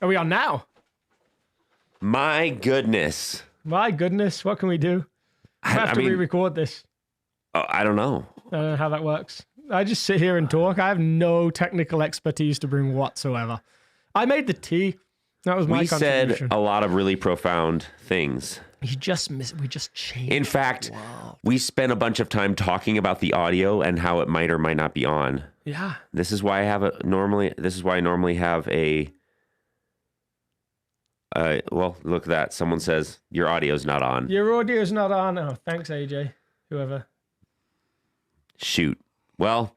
Are we on now? My goodness. My goodness, what can we do? I have to re-record this. I don't know. I don't know how that works. I just sit here and talk. I have no technical expertise to bring whatsoever. I made the tea. That was my contribution. We said a lot of really profound things. We just changed. In fact, we spent a bunch of time talking about the audio and how it might or might not be on. Yeah. This is why I normally have a well, look at that. Someone says your audio's not on. Your audio's not on. Oh, thanks, AJ. Whoever. Shoot. Well,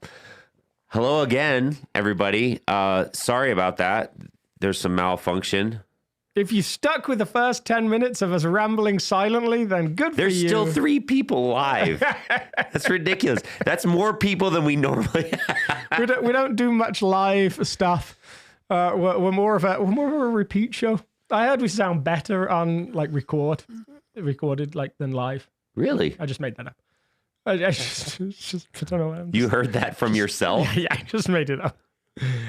hello again, everybody. Sorry about that. There's some malfunction. If you stuck with the first 10 minutes of us rambling silently, then good for you. There's still 3 people live. That's ridiculous. That's more people than we normally have. We don't do much live stuff. We're more of a repeat show. I heard we sound better on like recorded like than live. Really? I just made that up. I just I don't know. You heard that from yourself? Yeah, I just made it up.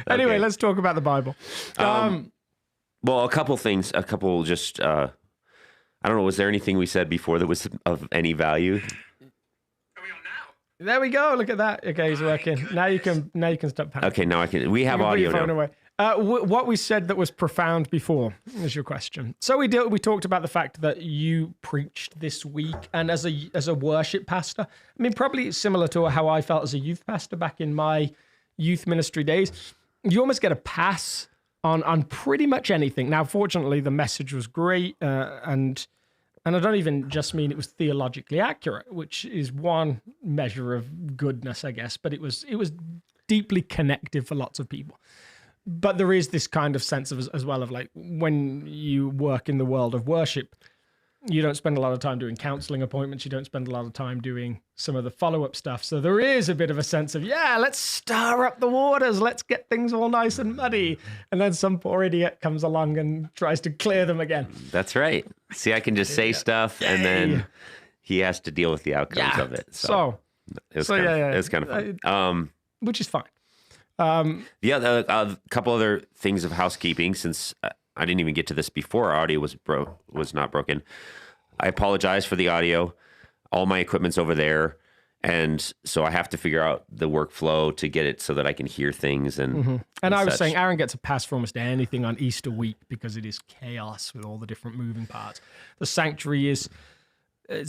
Anyway, let's talk about the Bible. Well, a couple things. I don't know. Was there anything we said before that was of any value? There we go. Look at that. Okay, he's working. Now you can stop panicking. Okay, now I can. We have audio now. Away. What we said that was profound before is your question. So we talked about the fact that you preached this week, and as a worship pastor, I mean, probably similar to how I felt as a youth pastor back in my youth ministry days. You almost get a pass on pretty much anything. Now, fortunately, the message was great, and I don't even just mean it was theologically accurate, which is one measure of goodness, I guess. But it was deeply connective for lots of people. But there is this kind of sense of as well of like when you work in the world of worship, you don't spend a lot of time doing counseling appointments. You don't spend a lot of time doing some of the follow-up stuff. So there is a bit of a sense of, yeah, let's stir up the waters. Let's get things all nice and muddy. And then some poor idiot comes along and tries to clear them again. That's right. See, I can just say stuff and then he has to deal with the outcomes of it. So it's kind of fun. Which is fine. A couple other things of housekeeping, since I didn't even get to this before our audio was not broken. I apologize for the audio. All my equipment's over there, and so I have to figure out the workflow to get it so that I can hear things. And I was saying, Aaron gets a pass for almost anything on Easter week because it is chaos with all the different moving parts. The sanctuary it's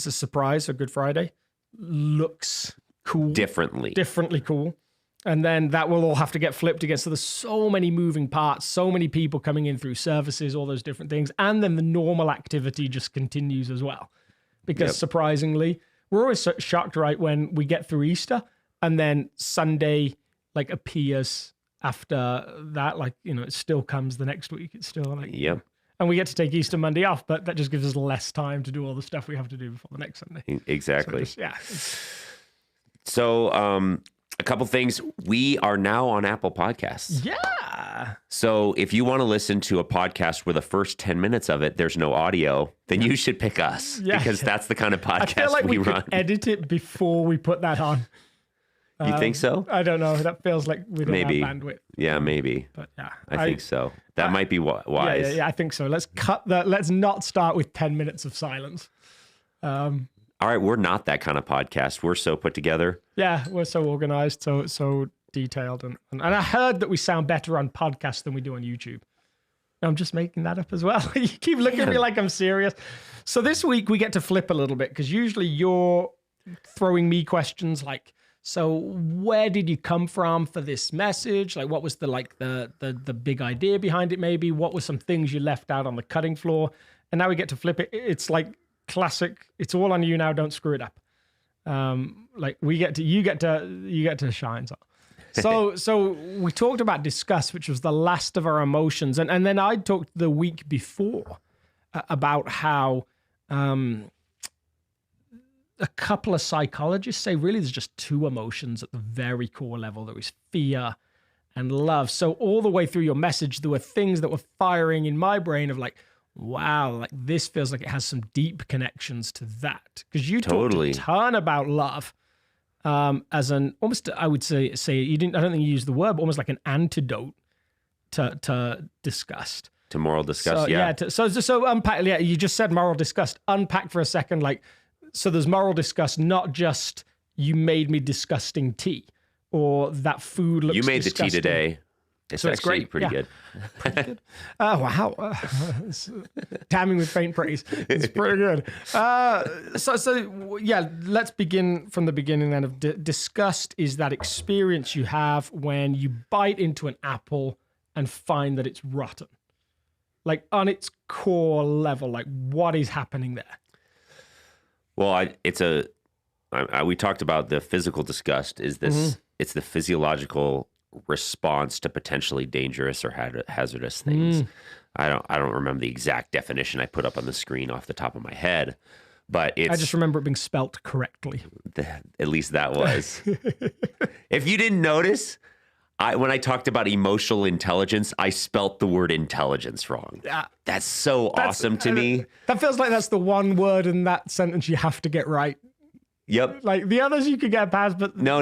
a surprise for Good Friday. Looks cool. Differently cool. And then that will all have to get flipped again. So there's so many moving parts, so many people coming in through services, all those different things. And then the normal activity just continues as well. Because surprisingly, we're always shocked, right, when we get through Easter and then Sunday like appears after that. Like, you know, it still comes the next week. It's still like, and we get to take Easter Monday off, but that just gives us less time to do all the stuff we have to do before the next Sunday. Exactly. So a couple things. We are now on Apple Podcasts. Yeah. So if you want to listen to a podcast where the first 10 minutes of it, there's no audio, then you should pick us because that's the kind of podcast I feel like we run. Could edit it before we put that on. You think so? I don't know. That feels like we don't have bandwidth. Yeah, maybe. But yeah. I think so. That might be wise. Yeah, I think so. Let's cut that. Let's not start with 10 minutes of silence. All right, we're not that kind of podcast. We're so put together. Yeah, we're so organized, so detailed. And I heard that we sound better on podcasts than we do on YouTube. I'm just making that up as well. You keep looking at me like I'm serious. So this week we get to flip a little bit because usually you're throwing me questions like, so where did you come from for this message? Like what was the big idea behind it maybe? What were some things you left out on the cutting floor? And now we get to flip it. It's like classic. It's all on you now. Don't screw it up. Like you get to shine. So we talked about disgust, which was the last of our emotions. And then I talked the week before about how, a couple of psychologists say really there's just 2 emotions at the very core level. There is fear and love. So all the way through your message, there were things that were firing in my brain of like, wow, like this feels like it has some deep connections to that. Because you talked a ton about love as an almost, I would say you didn't. I don't think you used the word, but almost like an antidote to disgust. To moral disgust, So, yeah. So unpack. Yeah, you just said moral disgust. Unpack for a second. Like, so there's moral disgust, not just you made me disgusting tea, or that food looks. You made disgusting. the tea today. It's So it's actually great. pretty Yeah. good. Pretty good. Oh wow! Damning with faint praise. It's pretty good. So yeah, let's begin from the beginning. Then of disgust is that experience you have when you bite into an apple and find that it's rotten. Like on its core level, like what is happening there? Well, we talked about the physical disgust. Is this? It's the physiological response to potentially dangerous or hazardous things. I don't remember the exact definition I put up on the screen off the top of my head, but I just remember it being spelt correctly. At least that was. If you didn't notice, when I talked about emotional intelligence, I spelt the word intelligence wrong. That's so awesome to me. That feels like that's the one word in that sentence you have to get right. Yep. Like the others you could get past, but No.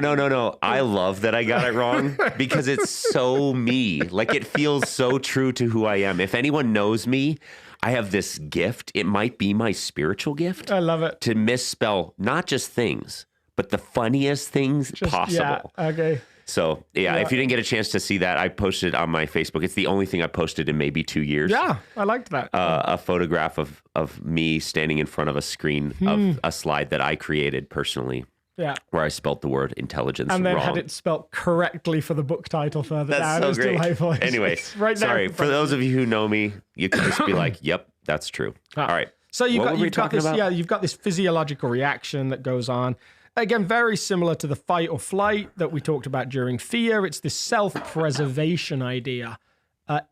I love that I got it wrong because it's so me. Like it feels so true to who I am. If anyone knows me, I have this gift. It might be my spiritual gift. I love it. To misspell not just things, but the funniest things possible. Yeah, okay. So, yeah, if you didn't get a chance to see that, I posted on my Facebook. It's the only thing I posted in maybe 2 years. Yeah, I liked that. A photograph of me standing in front of a screen of a slide that I created personally. Yeah. Where I spelt the word intelligence and then wrong. had it spelt correctly for the book title further down. That's so great. Delightful. Anyway, right sorry. For those of you who know me, you can just be like, yep, that's true. All right. So you've got this physiological reaction that goes on. Again, very similar to the fight or flight that we talked about during fear. It's this self-preservation idea.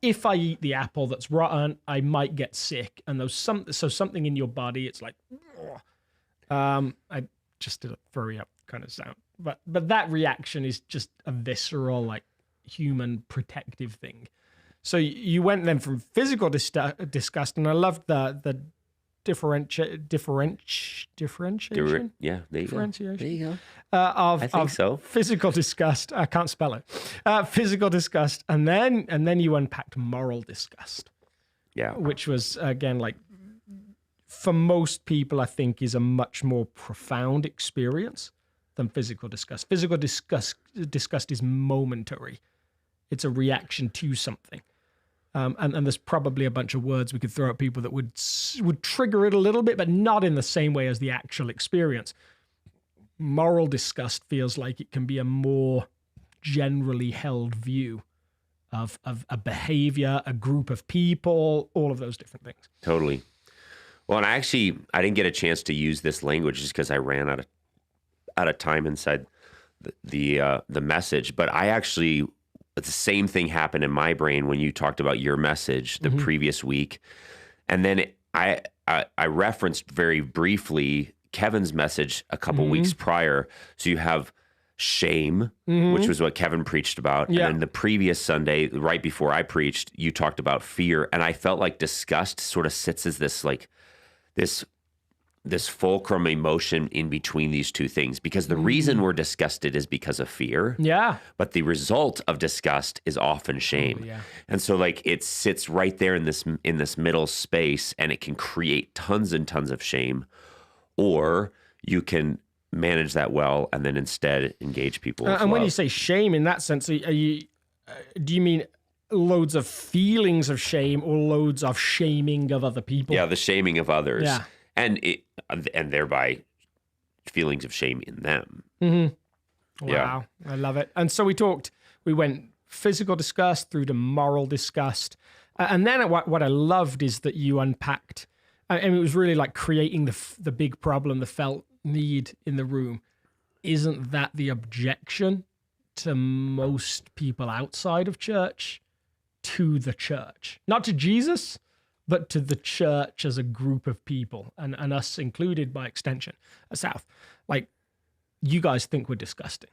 If I eat the apple that's rotten, I might get sick. And something in your body, it's like, I just did a furry up kind of sound. But that reaction is just a visceral, like human protective thing. So you went then from physical disgust, and I loved the differentiation. Yeah, there you Differentiation. go. There you go. I think so. Physical disgust. I can't spell it. Physical disgust, and then you unpacked moral disgust. Yeah, which was again like for most people, I think, is a much more profound experience than physical disgust. Physical disgust is momentary. It's a reaction to something. And there's probably a bunch of words we could throw at people that would trigger it a little bit, but not in the same way as the actual experience. Moral disgust feels like it can be a more generally held view of a behavior, a group of people, all of those different things. Totally. Well, and I didn't get a chance to use this language just because I ran out of time inside the message, but I actually. The same thing happened in my brain when you talked about your message the previous week. And then I referenced very briefly Kevin's message a couple weeks prior. So you have shame, which was what Kevin preached about. Yeah. And then the previous Sunday, right before I preached, you talked about fear. And I felt like disgust sort of sits as this fulcrum emotion in between these two things, because the reason we're disgusted is because of fear. Yeah. But the result of disgust is often shame. Oh, yeah. And so like it sits right there in this middle space, and it can create tons and tons of shame, or you can manage that well and then instead engage people with And when love. you say shame in that sense, do you mean loads of feelings of shame or loads of shaming of other people? Yeah, the shaming of others. Yeah. And thereby feelings of shame in them. Mm-hmm. Wow. Yeah. I love it. And so we went physical disgust through to moral disgust. And then what I loved is that you unpacked, and it was really like creating the big problem, the felt need in the room. Isn't that the objection to most people outside of church to the church? Not to Jesus, but to the church as a group of people, and us included by extension, South. Like, you guys think we're disgusting.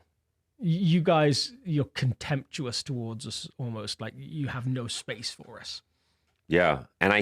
You guys, you're contemptuous towards us, almost like you have no space for us. Yeah. And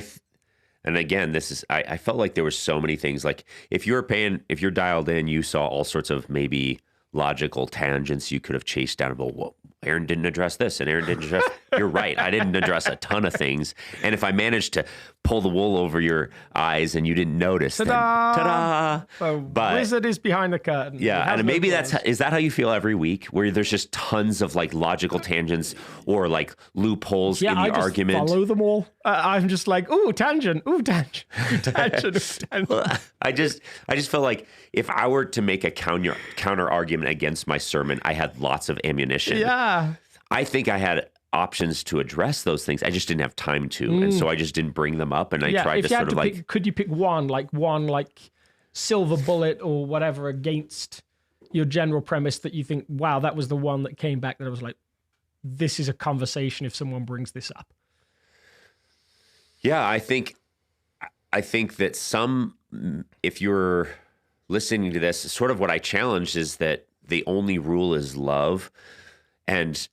again, I felt like there were so many things. Like if you're dialed in, you saw all sorts of maybe logical tangents you could have chased down. Well, Aaron didn't address this and Aaron didn't address. You're right. I didn't address a ton of things. And if I managed to pull the wool over your eyes and you didn't notice, then ta-da! The wizard is behind the curtain. Yeah, and maybe is that how you feel every week, where there's just tons of like logical tangents or like loopholes in the argument? Follow them all. I'm just like, ooh, tangent, ooh, tangent, ooh, tangent, ooh, tangent. I just felt like if I were to make a counter argument against my sermon, I had lots of ammunition. Yeah, I think I had options to address those things. I just didn't have time to, and so I just didn't bring them up. And I tried to sort of like, could you pick one silver bullet or whatever against your general premise that you think, wow, that was the one that came back that I was like, this is a conversation if someone brings this up? Yeah, I think that if you're listening to this, sort of what I challenged is that the only rule is love. And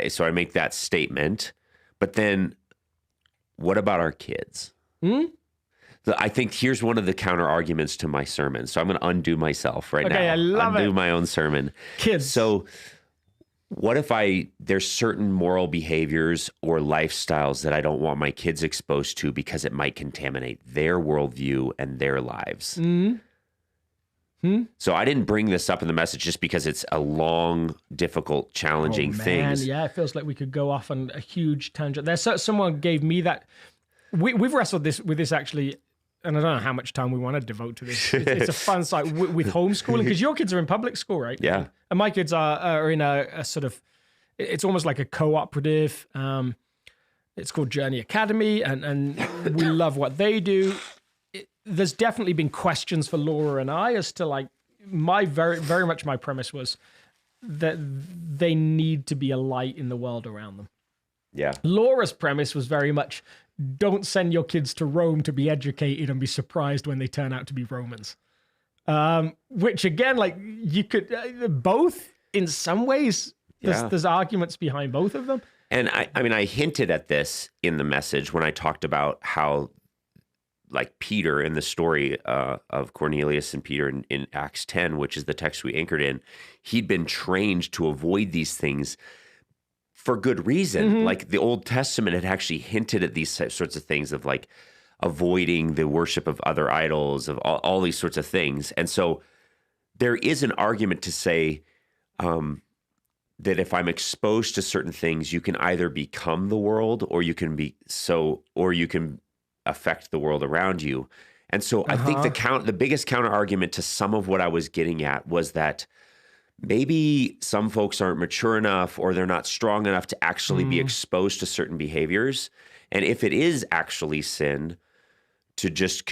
so I make that statement, but then what about our kids? I think here's one of the counter arguments to my sermon. So I'm going to undo myself now. I love undo my own sermon. Kids. So what if there's certain moral behaviors or lifestyles that I don't want my kids exposed to because it might contaminate their worldview and their lives? So I didn't bring this up in the message just because it's a long, difficult, challenging thing. Yeah, it feels like we could go off on a huge tangent. Someone gave me that. We've wrestled with this actually, and I don't know how much time we want to devote to this. It's a fun site with homeschooling, because your kids are in public school, right? Yeah. And my kids are in a sort of, it's almost like a cooperative. It's called Journey Academy, and we love what they do. There's definitely been questions for Laura and I as to like very much my premise was that they need to be a light in the world around them. Yeah. Laura's premise was very much, don't send your kids to Rome to be educated and be surprised when they turn out to be Romans. Which again, like you could both in some ways. There's arguments behind both of them. And I hinted at this in the message when I talked about how, like Peter in the story of Cornelius and Peter in Acts 10, which is the text we anchored in, he'd been trained to avoid these things for good reason. Like the Old Testament had actually hinted at these sorts of things of like avoiding the worship of other idols, of all these sorts of things. And so there is an argument to say that if I'm exposed to certain things, you can either become the world or you can affect the world around you. And so I think the biggest counter argument to some of what I was getting at was that maybe some folks aren't mature enough or they're not strong enough to actually be exposed to certain behaviors. And if it is actually sin, to just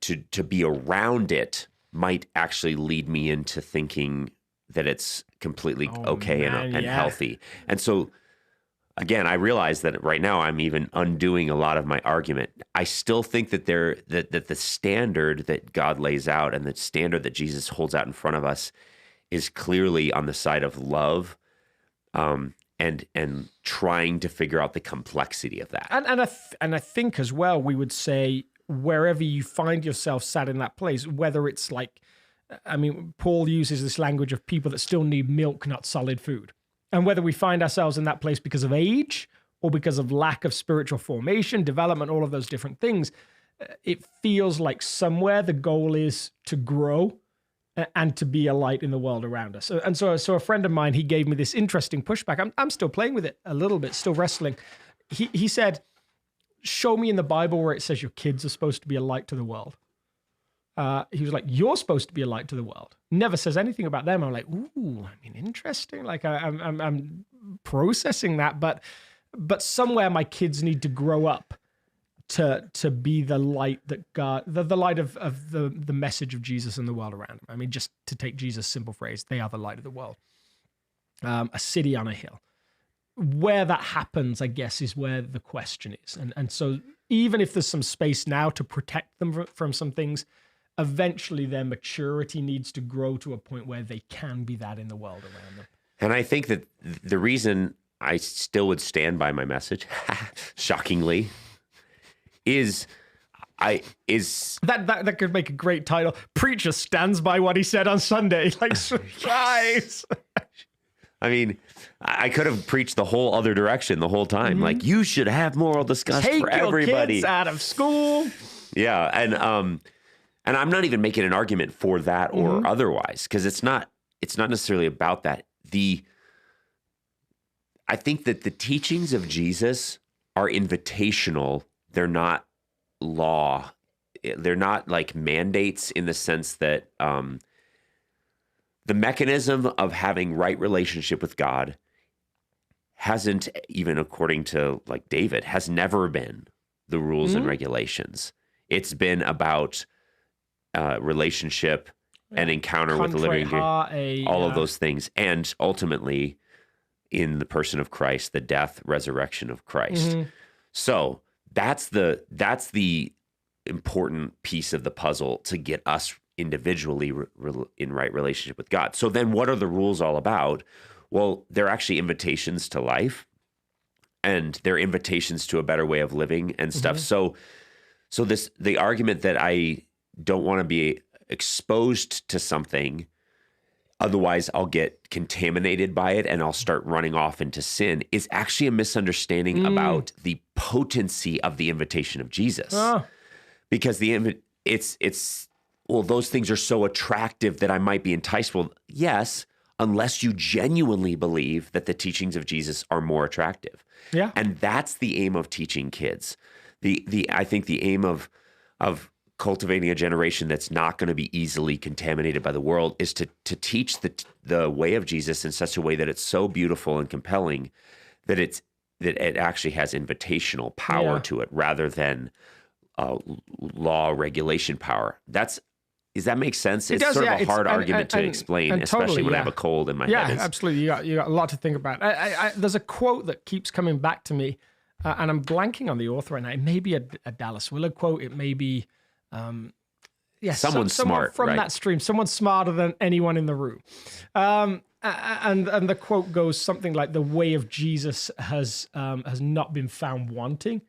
to be around it might actually lead me into thinking that it's completely okay and healthy. And so again, I realize that right now I'm even undoing a lot of my argument. I still think that that the standard that God lays out and the standard that Jesus holds out in front of us is clearly on the side of love, and trying to figure out the complexity of that. And I think as well, we would say wherever you find yourself sat in that place, whether it's like, I mean, Paul uses this language of people that still need milk, not solid food. And whether we find ourselves in that place because of age or because of lack of spiritual formation, development, all of those different things, it feels like somewhere the goal is to grow and to be a light in the world around us. And so a friend of mine, he gave me this interesting pushback. I'm still playing with it a little bit, still wrestling. He said, show me in the Bible where it says your kids are supposed to be a light to the world. He was like, you're supposed to be a light to the world. Never says anything about them. I'm like, ooh, I mean, interesting. Like I'm processing that, but somewhere my kids need to grow up to be the light that God, the light of the message of Jesus in the world around them. I mean, just to take Jesus' simple phrase, they are the light of the world. A city on a hill. Where that happens, I guess, is where the question is. And so even if there's some space now to protect them from some things, eventually their maturity needs to grow to a point where they can be that in the world around them. And I think that the reason I still would stand by my message, shockingly, is that could make a great title. Preacher stands by what he said on Sunday. Like, surprise. I mean, I could have preached the whole other direction the whole time. Like, you should have moral disgust Take for your everybody. kids out of school. Yeah, and I'm not even making an argument for that or otherwise, because it's not necessarily about that. I think that the teachings of Jesus are invitational. They're not law. They're not like mandates in the sense that the mechanism of having right relationship with God hasn't, even according to like David, has never been the rules and regulations. It's been about relationship and encounter with the living God, all of those things, and ultimately in the person of Christ, the death, resurrection of Christ. So that's the important piece of the puzzle to get us individually in right relationship with God. So then what are the rules all about? Well, they're actually invitations to life, and they're invitations to a better way of living and stuff. So the argument that I don't want to be exposed to something, otherwise I'll get contaminated by it and I'll start running off into sin, is actually a misunderstanding about the potency of the invitation of Jesus. Because those things are so attractive that I might be enticed. Well, yes, unless you genuinely believe that the teachings of Jesus are more attractive. Yeah. And that's the aim of teaching kids. I think the aim of cultivating a generation that's not going to be easily contaminated by the world is to teach the way of Jesus in such a way that it's so beautiful and compelling that it actually has invitational power to it rather than law regulation power. Does that make sense? It's sort of a hard argument to explain, especially totally, when I have a cold in my head. Yeah, absolutely. You got a lot to think about. There's a quote that keeps coming back to me, and I'm blanking on the author right now. It may be a Dallas Willard quote. It may be, someone smart from right? that stream. Someone smarter than anyone in the room. And the quote goes something like, "The way of Jesus has not been found wanting,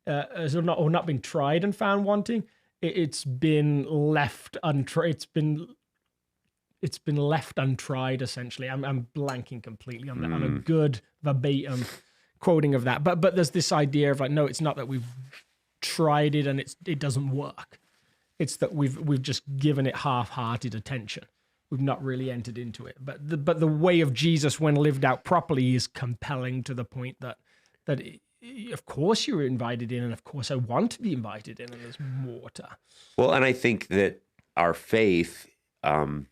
or not been tried and found wanting. It's been left untried. It's been left untried. Essentially, I'm blanking completely on that. On a good verbatim quoting of that. But there's this idea of like, no, it's not that we've tried it and it doesn't work. It's that we've just given it half-hearted attention. We've not really entered into it. But the way of Jesus, when lived out properly, is compelling to the point that of course you're invited in, and of course I want to be invited in, and there's more to. Well, and I think that our faith, I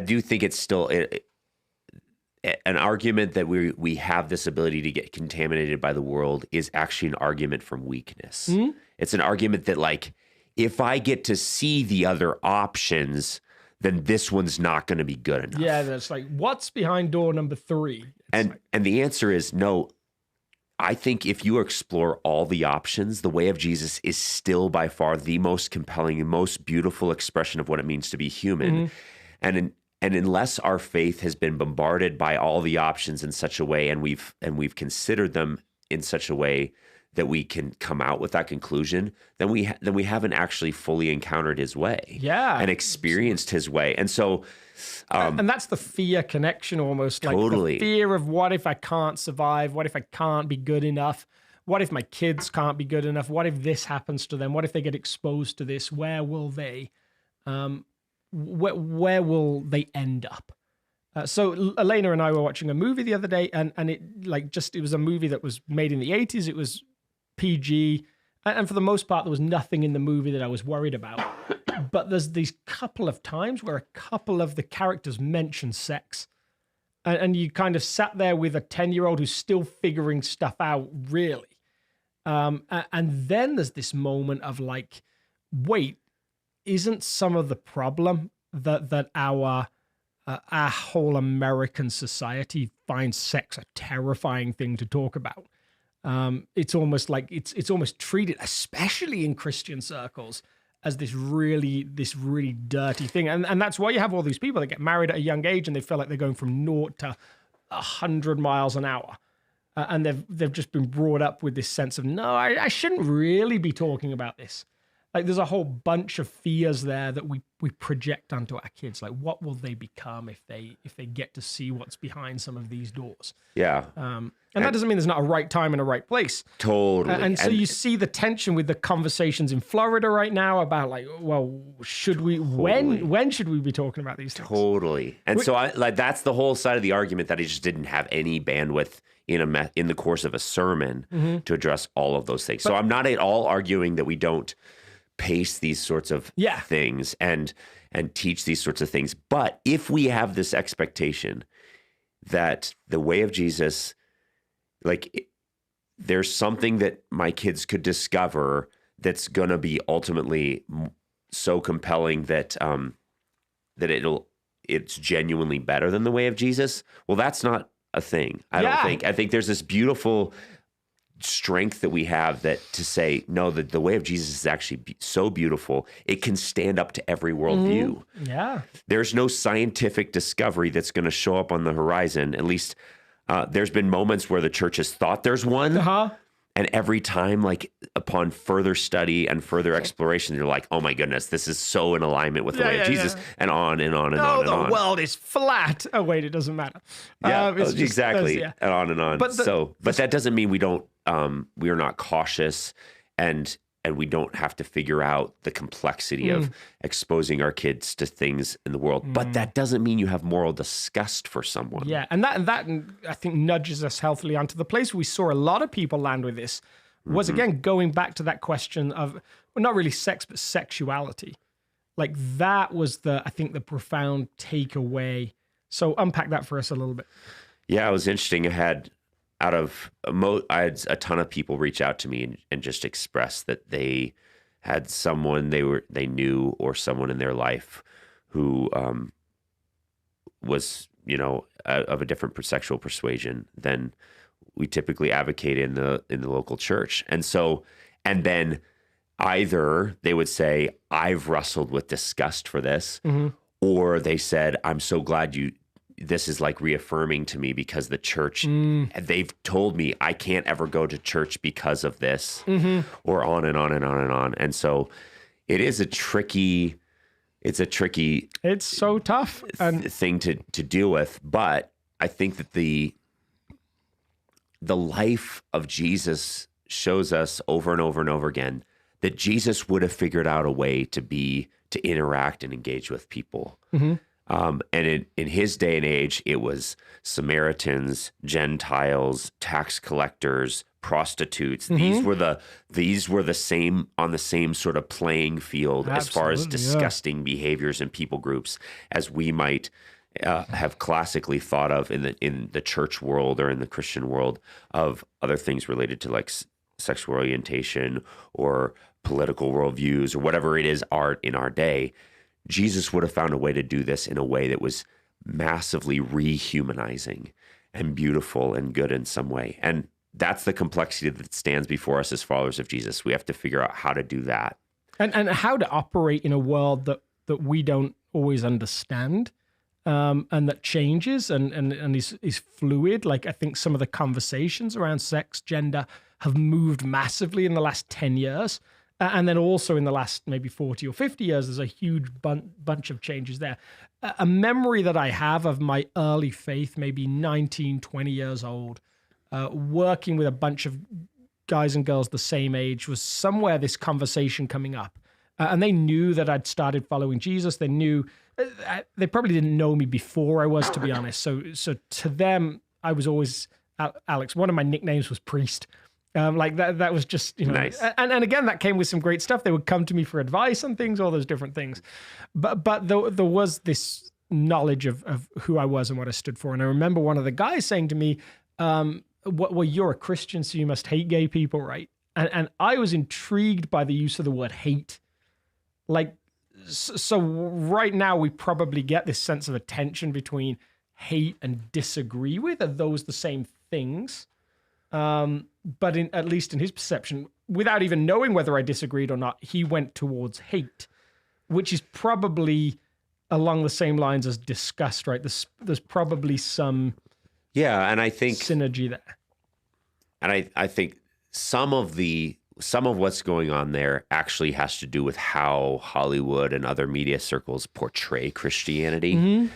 do think it's still an argument that we have this ability to get contaminated by the world is actually an argument from weakness. It's an argument that, like, if I get to see the other options, then this one's not going to be good enough. Yeah, that's like, what's behind door number 3? And the answer is no. I think if you explore all the options, the way of Jesus is still by far the most compelling and most beautiful expression of what it means to be human. And unless our faith has been bombarded by all the options in such a way, and we've considered them in such a way that we can come out with that conclusion, then we haven't actually fully encountered his way, and experienced his way. And so, and that's the fear connection, almost totally. Like the fear of, what if I can't survive? What if I can't be good enough? What if my kids can't be good enough? What if this happens to them? What if they get exposed to this? Where will they? Where will they end up? So Elena and I were watching a movie the other day, and it was a movie that was made in the 80s. It was PG, and for the most part, there was nothing in the movie that I was worried about. But there's these couple of times where a couple of the characters mention sex, and you kind of sat there with a 10-year-old who's still figuring stuff out, really. And then there's this moment of like, wait, isn't some of the problem that our whole American society finds sex a terrifying thing to talk about? It's almost like it's almost treated, especially in Christian circles, as this really dirty thing. And that's why you have all these people that get married at a young age and they feel like they're going from 0 to 100 miles an hour. And they've just been brought up with this sense of, no, I shouldn't really be talking about this. Like there's a whole bunch of fears there that we project onto our kids. Like what will they become if they get to see what's behind some of these doors? Yeah. And that doesn't mean there's not a right time and a right place. Totally. And so you see the tension with the conversations in Florida right now about like, well, should we, when should we be talking about these things? Totally. And so that's the whole side of the argument that I just didn't have any bandwidth in the course of a sermon to address all of those things. So I'm not at all arguing that we don't pace these sorts of things and teach these sorts of things. But if we have this expectation that the way of Jesus, like there's something that my kids could discover that's going to be ultimately so compelling that it's genuinely better than the way of Jesus. Well, that's not a thing. I don't think. I think there's this beautiful strength that we have that to say, no, that the way of Jesus is actually so beautiful. It can stand up to every worldview. Yeah. There's no scientific discovery that's going to show up on the horizon. At least there's been moments where the church has thought there's one. And every time, like upon further study and further exploration, you're like, oh my goodness, this is so in alignment with the way of Jesus, and on and on and on and on. The world is flat. Oh wait, it doesn't matter. Exactly, and on and on. But that doesn't mean we don't. We are not cautious, and we don't have to figure out the complexity of exposing our kids to things in the world. But that doesn't mean you have moral disgust for someone. Yeah, and that I think nudges us healthily onto the place we saw a lot of people land with this was, again, going back to that question of, well, not really sex, but sexuality. Like that was I think the profound takeaway. So unpack that for us a little bit. Yeah, it was interesting. I had a ton of people reach out to me and just express that they had someone they knew or someone in their life who was, of a different sexual persuasion than we typically advocate in the local church. And then either they would say, I've wrestled with disgust for this, or they said, I'm so glad this is like reaffirming to me because the church, they've told me I can't ever go to church because of this, or on and on and on and on. And so it's so tough thing to deal with. But I think that the life of Jesus shows us over and over and over again that Jesus would have figured out a way to interact and engage with people. And in his day and age, it was Samaritans, Gentiles, tax collectors, prostitutes. These were the same on the same sort of playing field as far as disgusting behaviors and people groups as we might have classically thought of in the church world or in the Christian world of other things related to like sexual orientation or political worldviews or whatever it is art in our day. Jesus would have found a way to do this in a way that was massively rehumanizing and beautiful and good in some way. And that's the complexity that stands before us as followers of Jesus. We have to figure out how to do that. And how to operate in a world that we don't always understand, and that changes and is fluid. Like I think some of the conversations around sex, gender have moved massively in the last 10 years. And then also in the last maybe 40 or 50 years, there's a huge bunch of changes there. A memory that I have of my early faith, maybe 19, 20 years old, working with a bunch of guys and girls the same age, was somewhere this conversation coming up. And they knew that I'd started following Jesus. They knew, they probably didn't know me before I was, to be honest. So to them, I was always, Alex, one of my nicknames was Priest. Like that was just, nice. And again, that came with some great stuff. They would come to me for advice on things, all those different things. But there was this knowledge of who I was and what I stood for. And I remember one of the guys saying to me, well, you're a Christian, so you must hate gay people, right? And I was intrigued by the use of the word hate. Like, so right now we probably get this sense of a tension between hate and disagree with. Are those the same things? But at least in his perception, without even knowing whether I disagreed or not, he went towards hate, which is probably along the same lines as disgust, right? There's probably some and I think synergy there. And I think some of the some of what's going on there actually has to do with how Hollywood and other media circles portray Christianity.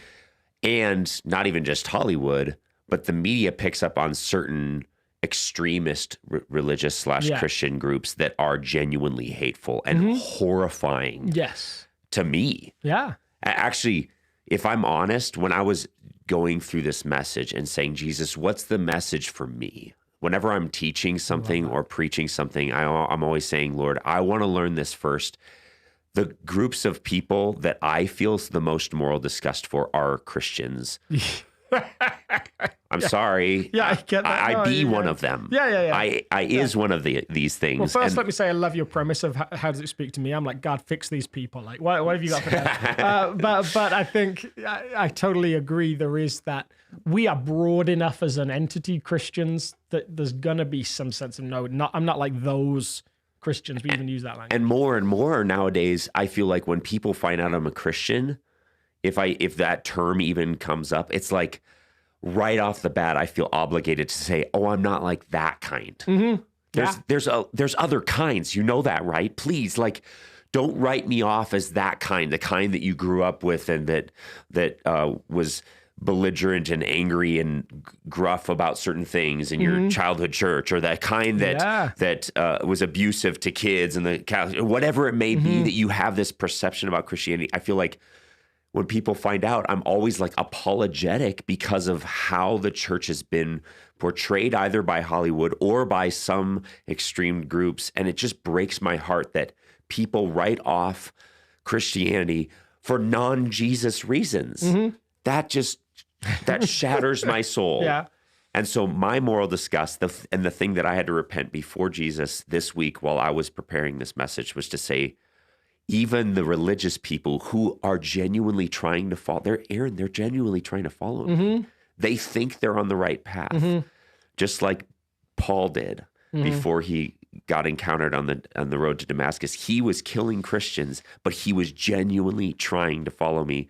And not even just Hollywood, but the media picks up on certain extremist religious / Christian groups that are genuinely hateful and horrifying to me. Yeah. Actually, if I'm honest, when I was going through this message and saying, Jesus, what's the message for me? Whenever I'm teaching something or preaching something, I'm always saying, Lord, I want to learn this first. The groups of people that I feel the most moral disgust for are Christians. I'm sorry. Yeah, I get that. I be one of them. Yeah. I is one of these things. Well, first, let me say I love your premise of how does it speak to me. I'm like, God, fix these people. Like, what have you got for that? But I think I totally agree. There is that we are broad enough as an entity, Christians, that there's gonna be some sense of I'm not like those Christians. We even use that language. And more nowadays, I feel like when people find out I'm a Christian, if that term even comes up, it's like right off the bat, I feel obligated to say, "Oh, I'm not like that kind." There's other kinds. You know that, right? Please, like, don't write me off as that kind, the kind that you grew up with and that was belligerent and angry and gruff about certain things in your childhood church, or that kind that was abusive to kids and whatever it may be, that you have this perception about Christianity. I feel like when people find out, I'm always like apologetic because of how the church has been portrayed either by Hollywood or by some extreme groups. And it just breaks my heart that people write off Christianity for non-Jesus reasons. That shatters my soul. Yeah. And so my moral disgust, and the thing that I had to repent before Jesus this week while I was preparing this message, was to say, even the religious people who are genuinely trying to follow, they're genuinely trying to follow him. They think they're on the right path, just like Paul did before he got encountered on the road to Damascus. He was killing Christians, but he was genuinely trying to follow me.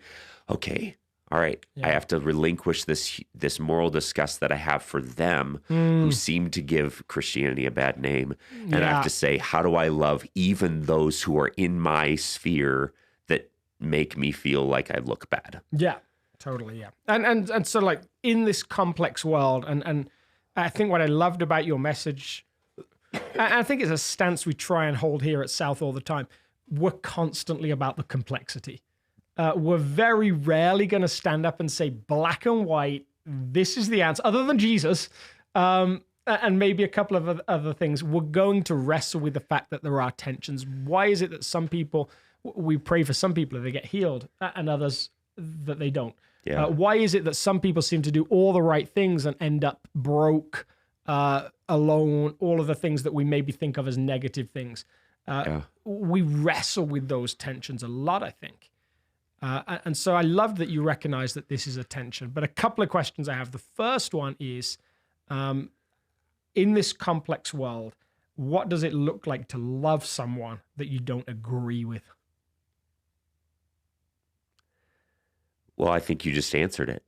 Okay, all right, I have to relinquish this moral disgust that I have for them who seem to give Christianity a bad name. And I have to say, how do I love even those who are in my sphere that make me feel like I look bad? Yeah, totally, yeah. And so, like, in this complex world, and I think what I loved about your message, and I think it's a stance we try and hold here at South all the time, we're constantly about the complexity. We're very rarely going to stand up and say black and white, this is the answer, other than Jesus, and maybe a couple of other things. We're going to wrestle with the fact that there are tensions. Why is it that some people, we pray for some people that they get healed and others that they don't? Yeah. Why is it that some people seem to do all the right things and end up broke, alone, all of the things that we maybe think of as negative things? We wrestle with those tensions a lot, I think. And so I love that you recognize that this is a tension. But a couple of questions I have. The first one is, in this complex world, what does it look like to love someone that you don't agree with? Well, I think you just answered it.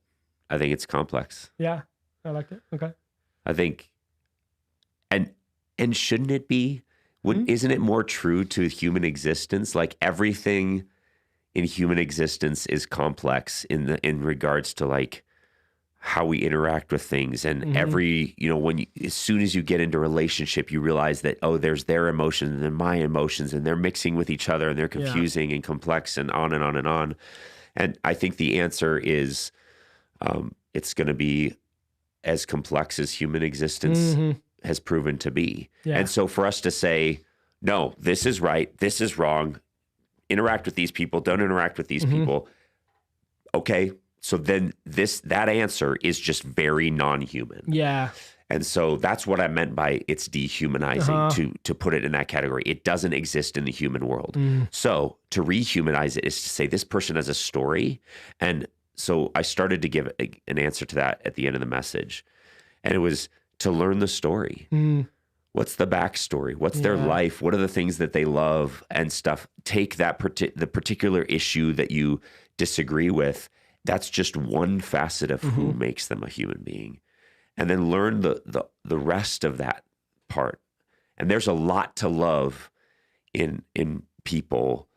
I think it's complex. Yeah, I like it. Okay. I think, and shouldn't it be? Isn't it more true to human existence? Like, everything in human existence is complex in regards to like how we interact with things, and every, as soon as you get into a relationship, you realize that, oh, there's their emotions and my emotions, and they're mixing with each other, and they're confusing and complex, and on and on and on. And I think the answer is, it's going to be as complex as human existence has proven to be. Yeah. And so for us to say, no, this is right, this is wrong, interact with these people, don't interact with these people. Okay, so then that answer is just very non-human. Yeah. And so that's what I meant by it's dehumanizing, to put it in that category. It doesn't exist in the human world. So to rehumanize it is to say this person has a story. And so I started to give an answer to that at the end of the message. And it was to learn the story. What's the backstory? What's their life? What are the things that they love and stuff? Take that the particular issue that you disagree with. That's just one facet of who makes them a human being. And then learn the rest of that part. And there's a lot to love in people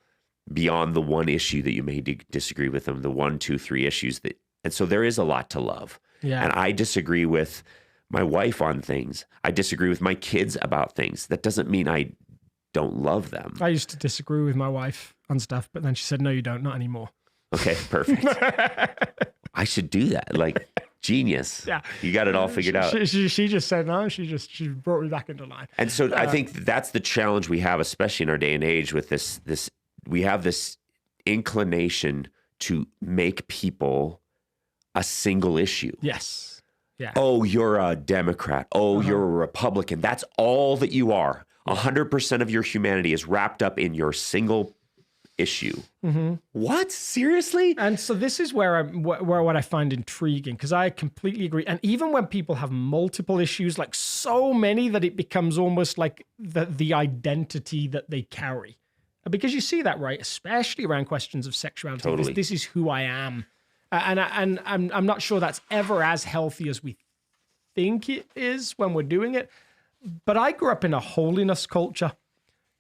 beyond the one issue that you may disagree with them, the 1, 2, 3 issues and so there is a lot to love. Yeah. And I disagree with my wife on things. I disagree with my kids about things. That doesn't mean I don't love them. I used to disagree with my wife on stuff, but then she said, no, you don't, not anymore. Okay, perfect. I should do that. Like, genius. Yeah. You got it all figured out. She just said no. She brought me back into line. And so I think that's the challenge we have, especially in our day and age with this, we have this inclination to make people a single issue. Yes. Yeah. Oh, you're a Democrat. Oh, you're a Republican. That's all that you are. 100% of your humanity is wrapped up in your single issue. What? Seriously? And so this is where what I find intriguing, because I completely agree. And even when people have multiple issues, like so many that it becomes almost like the identity that they carry. Because you see that, right? Especially around questions of sexuality. Totally. This is who I am. And I'm not sure that's ever as healthy as we think it is when we're doing it. But I grew up in a holiness culture.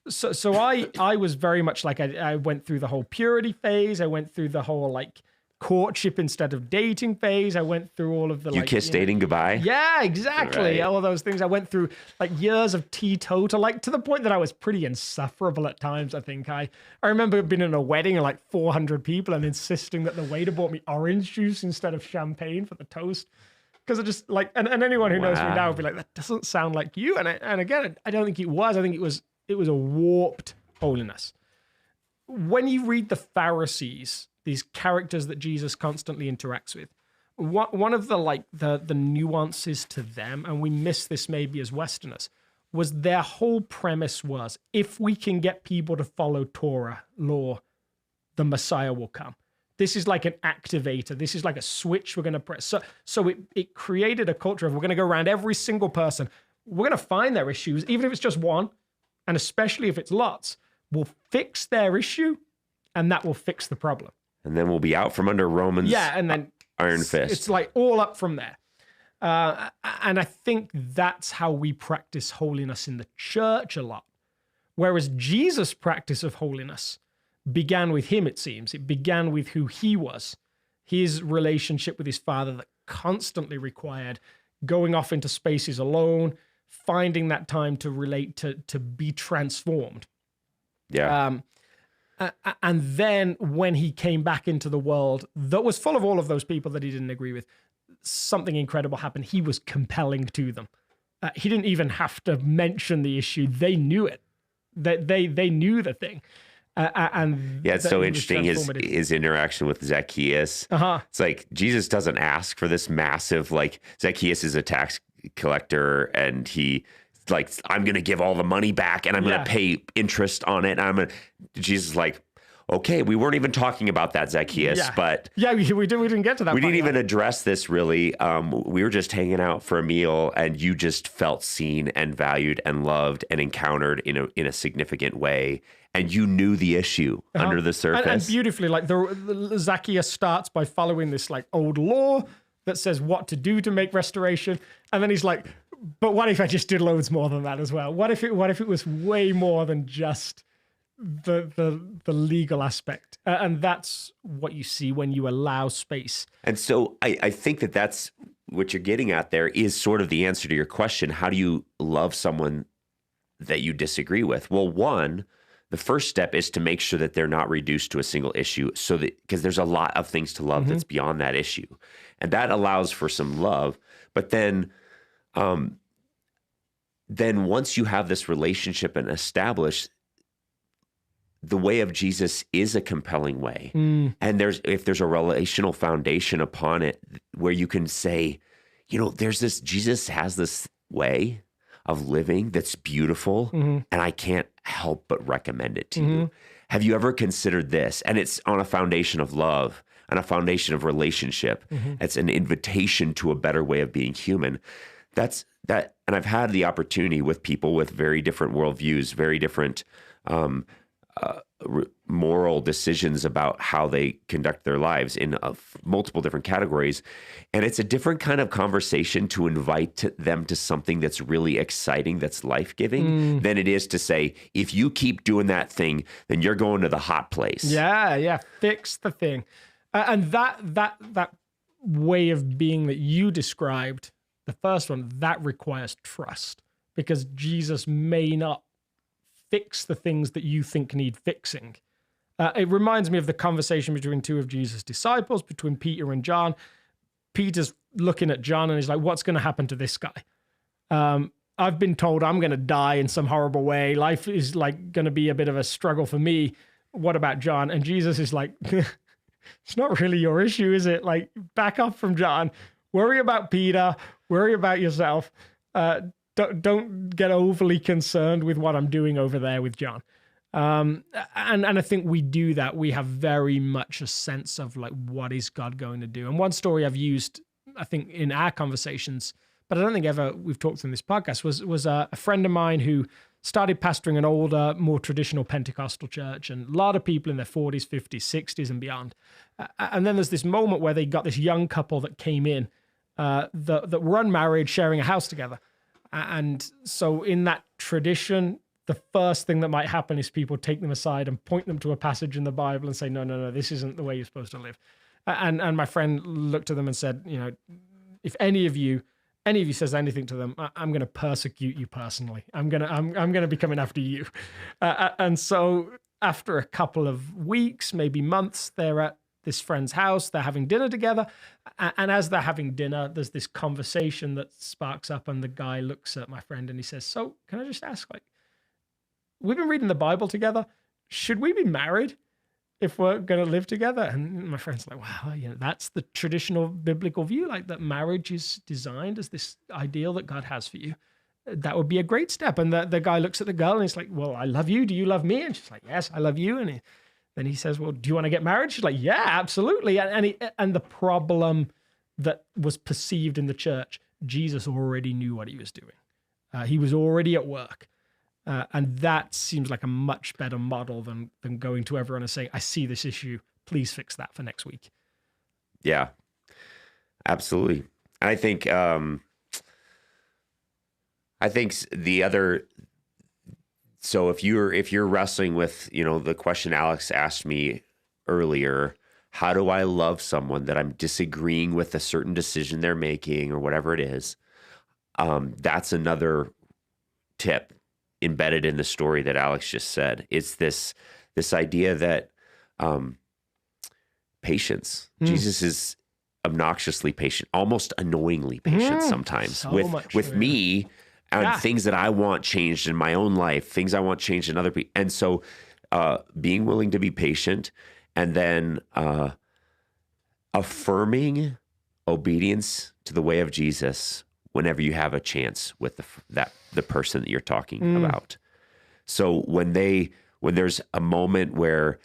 So I was very much like, I went through the whole purity phase. I went through the whole like courtship instead of dating phase. I went through all of the You kissed dating goodbye? Yeah, exactly. Right. All of those things. I went through like years of teetotal, like to the point that I was pretty insufferable at times. I think I remember being in a wedding of like 400 people and insisting that the waiter bought me orange juice instead of champagne for the toast. Because I just like, and anyone who knows me now would be like, that doesn't sound like you. And again, I don't think it was. I think it was a warped holiness. When you read the Pharisees, these characters that Jesus constantly interacts with, one of the nuances to them, and we miss this maybe as Westerners, was their whole premise was, if we can get people to follow Torah law, the Messiah will come. This is like an activator. This is like a switch we're going to press. So it created a culture of, we're going to go around every single person. We're going to find their issues, even if it's just one, and especially if it's lots. We'll fix their issue, and that will fix the problem. And then we'll be out from under Roman's and then iron fist. It's like all up from there. And I think that's how we practice holiness in the church a lot. Whereas Jesus' practice of holiness began with him, it seems. It began with who he was, his relationship with his Father that constantly required going off into spaces alone, finding that time to relate, to be transformed. Yeah. And then when he came back into the world that was full of all of those people that he didn't agree with, something incredible happened. He was compelling to them. He didn't even have to mention the issue. They knew it. They knew the thing. And it's so interesting his interaction with Zacchaeus. It's like Jesus doesn't ask for this massive, like Zacchaeus is a tax collector and he like, I'm going to give all the money back and I'm going to pay interest on it. And Jesus is like, okay, we weren't even talking about that, Zacchaeus, but we didn't get to that. We didn't even address this really. We were just hanging out for a meal and you just felt seen and valued and loved and encountered in a significant way. And you knew the issue under the surface. And beautifully, like the Zacchaeus starts by following this like old law that says what to do to make restoration. And then he's like, but what if I just did loads more than that as well? What if it was way more than just the legal aspect? And that's what you see when you allow space. And so I think that's what you're getting at there is sort of the answer to your question. How do you love someone that you disagree with? Well, the first step is to make sure that they're not reduced to a single issue, so that because there's a lot of things to love that's beyond that issue, and that allows for some love. But then once you have this relationship and established, the way of Jesus is a compelling way, and if there's a relational foundation upon it, where you can say, there's this Jesus has this way of living that's beautiful, and I can't help but recommend it to you. Have you ever considered this? And it's on a foundation of love, on a foundation of relationship. It's an invitation to a better way of being human. That's that. And I've had the opportunity with people with very different worldviews, very different moral decisions about how they conduct their lives in multiple different categories. And it's a different kind of conversation to invite them to something that's really exciting, that's life-giving, than it is to say, if you keep doing that thing, then you're going to the hot place. Yeah. Fix the thing. And that way of being that you described, the first one, that requires trust, because Jesus may not fix the things that you think need fixing. It reminds me of the conversation between two of Jesus' disciples, between Peter and John. Peter's looking at John and he's like, what's going to happen to this guy? I've been told I'm going to die in some horrible way. Life is like going to be a bit of a struggle for me. What about John? And Jesus is like, it's not really your issue, is it? Like, back up from John. Worry about Peter. Worry about yourself. Don't get overly concerned with what I'm doing over there with John. And I think we do that. We have very much a sense of like, what is God going to do? And one story I've used, I think, in our conversations, but I don't think ever we've talked in this podcast, was a friend of mine who started pastoring an older, more traditional Pentecostal church, and a lot of people in their 40s, 50s, 60s and beyond. And then there's this moment where they got this young couple that came in that were unmarried, sharing a house together. And so in that tradition, the first thing that might happen is people take them aside and point them to a passage in the Bible and say, no, this isn't the way you're supposed to live. And my friend looked at them and said, if any of you says anything to them, I'm going to persecute you personally. I'm going to be coming after you. And so after a couple of weeks, maybe months, they're at this friend's house, they're having dinner together. And as they're having dinner, there's this conversation that sparks up, and the guy looks at my friend and he says, so can I just ask, like, we've been reading the Bible together. Should we be married if we're going to live together? And my friend's like, wow, that's the traditional biblical view, like that marriage is designed as this ideal that God has for you. That would be a great step. And the guy looks at the girl and he's like, well, I love you. Do you love me? And she's like, yes, I love you. And then he says, well, do you want to get married? She's like, yeah, absolutely. And the problem that was perceived in the church, Jesus already knew what he was doing. He was already at work. And that seems like a much better model than going to everyone and saying, I see this issue, please fix that for next week. Yeah, absolutely. I think the other, so if you're wrestling with, the question Alex asked me earlier, how do I love someone that I'm disagreeing with a certain decision they're making or whatever it is? That's another tip embedded in the story that Alex just said. It's this idea that patience. Jesus is obnoxiously patient, almost annoyingly patient sometimes so with me and things that I want changed in my own life, things I want changed in other people. And so being willing to be patient, and then affirming obedience to the way of Jesus whenever you have a chance with the person that you're talking about. So when there's a moment where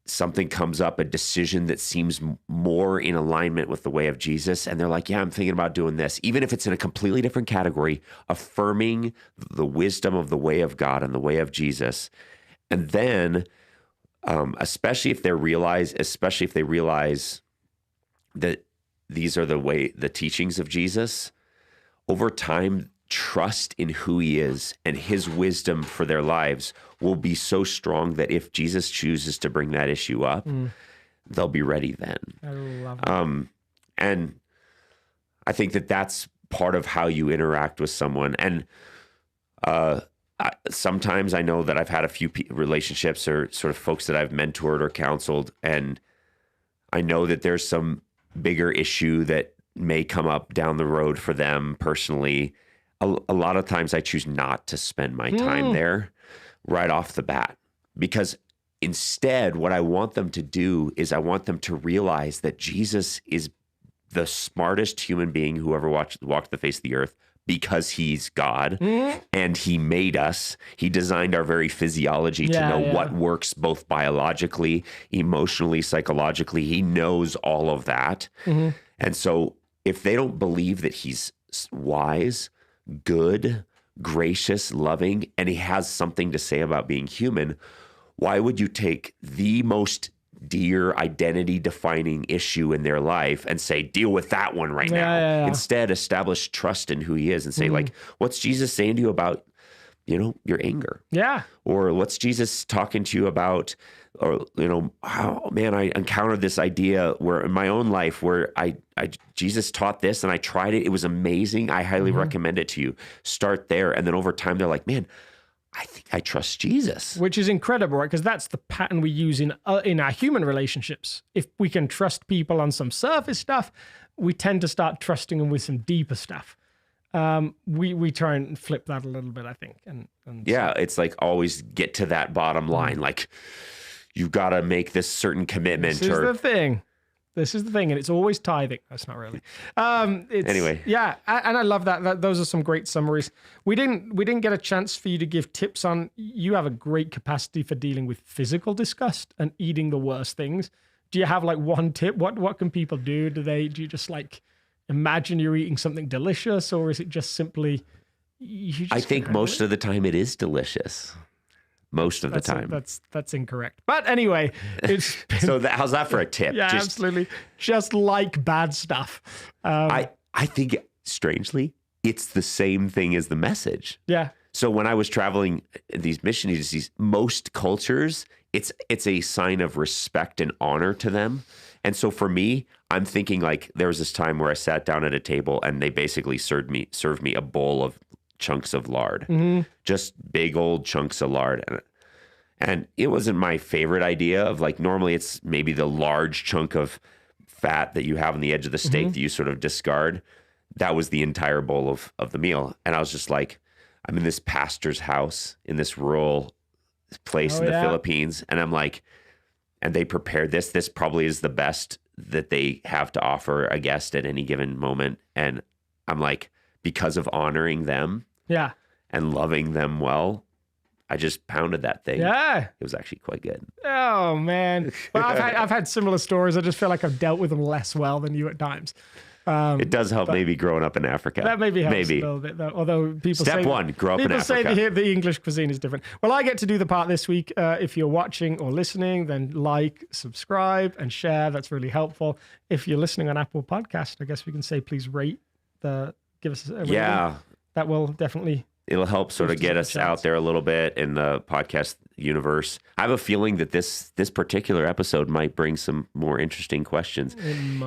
something comes up, a decision that seems more in alignment with the way of Jesus, and they're like, yeah, I'm thinking about doing this, even if it's in a completely different category, affirming the wisdom of the way of God and the way of Jesus. And then, especially if they realize that these are the teachings of Jesus, over time, trust in who he is and his wisdom for their lives will be so strong that if Jesus chooses to bring that issue up, they'll be ready then. I love it. And I think that's part of how you interact with someone. And sometimes I know that I've had a few relationships or sort of folks that I've mentored or counseled, and I know that there's some bigger issue that may come up down the road for them personally. A lot of times I choose not to spend my time there right off the bat, because instead what I want them to do is I want them to realize that Jesus is the smartest human being who ever walked the face of the earth, because he's God and he made us. He designed our very physiology to know what works both biologically, emotionally, psychologically. He knows all of that. And so if they don't believe that he's wise, good, gracious, loving, and he has something to say about being human, why would you take the most dear identity defining issue in their life and say, deal with that one right now? Yeah. Instead, establish trust in who he is and say, like, what's Jesus saying to you about, your anger? Yeah. Or what's Jesus talking to you about? Or, oh man, I encountered this idea where in my own life where Jesus taught this and I tried it. It was amazing. I highly recommend it to you. Start there. And then over time, they're like, man, I think I trust Jesus. Which is incredible, right? Because that's the pattern we use in our human relationships. If we can trust people on some surface stuff, we tend to start trusting them with some deeper stuff. We try and flip that a little bit, I think. And yeah, it's like always get to that bottom line. Like you've got to make this certain commitment. This is the thing. This is the thing, and it's always tithing. That's not really. Anyway, yeah, and I love that. Those are some great summaries. We didn't get a chance for you to give tips on. You have a great capacity for dealing with physical disgust and eating the worst things. Do you have like one tip? What can people do? Do you just like imagine you're eating something delicious, or is it just simply? I think most of the time it is delicious. Most of the time. That's incorrect. But anyway, it's been, so how's that for a tip? Yeah, absolutely. Just like bad stuff. I think strangely, it's the same thing as the message. Yeah. So when I was traveling these mission agencies, most cultures, it's a sign of respect and honor to them. And so for me, I'm thinking like there was this time where I sat down at a table and they basically served me a bowl of chunks of lard, just big old chunks of lard. And it wasn't my favorite idea of like, normally it's maybe the large chunk of fat that you have on the edge of the steak that you sort of discard. That was the entire bowl of the meal. And I was just like, I'm in this pastor's house in this rural place in the Philippines. And I'm like, and they prepared this. This probably is the best that they have to offer a guest at any given moment. And I'm like, because of honoring them and loving them well, I just pounded that thing. Yeah. It was actually quite good. Oh, man. Well, I've had similar stories. I just feel like I've dealt with them less well than you at times. It does help maybe growing up in Africa. That maybe helps a little bit, though. Although people Step say... one, grow up in Africa. People say the English cuisine is different. Well, I get to do the part this week. If you're watching or listening, then like, subscribe, and share. That's really helpful. If you're listening on Apple Podcast, I guess we can say please rate give us a rating. Yeah. That will definitely... It'll help sort of get us out there a little bit in the podcast universe. I have a feeling that this particular episode might bring some more interesting questions.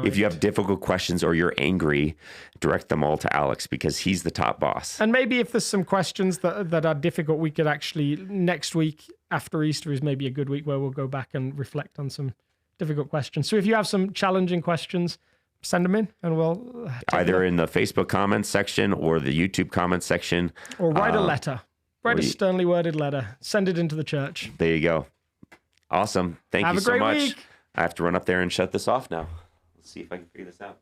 If you have difficult questions or you're angry, direct them all to Alex because he's the top boss. And maybe if there's some questions that are difficult, we could actually, next week after Easter is maybe a good week where we'll go back and reflect on some difficult questions. So if you have some challenging questions, send them in and we'll either in the Facebook comments section or the YouTube comments section. Or write a letter. Write a sternly worded letter. Send it into the church. There you go. Awesome. Thank you so much. Week. I have to run up there and shut this off now. Let's see if I can figure this out.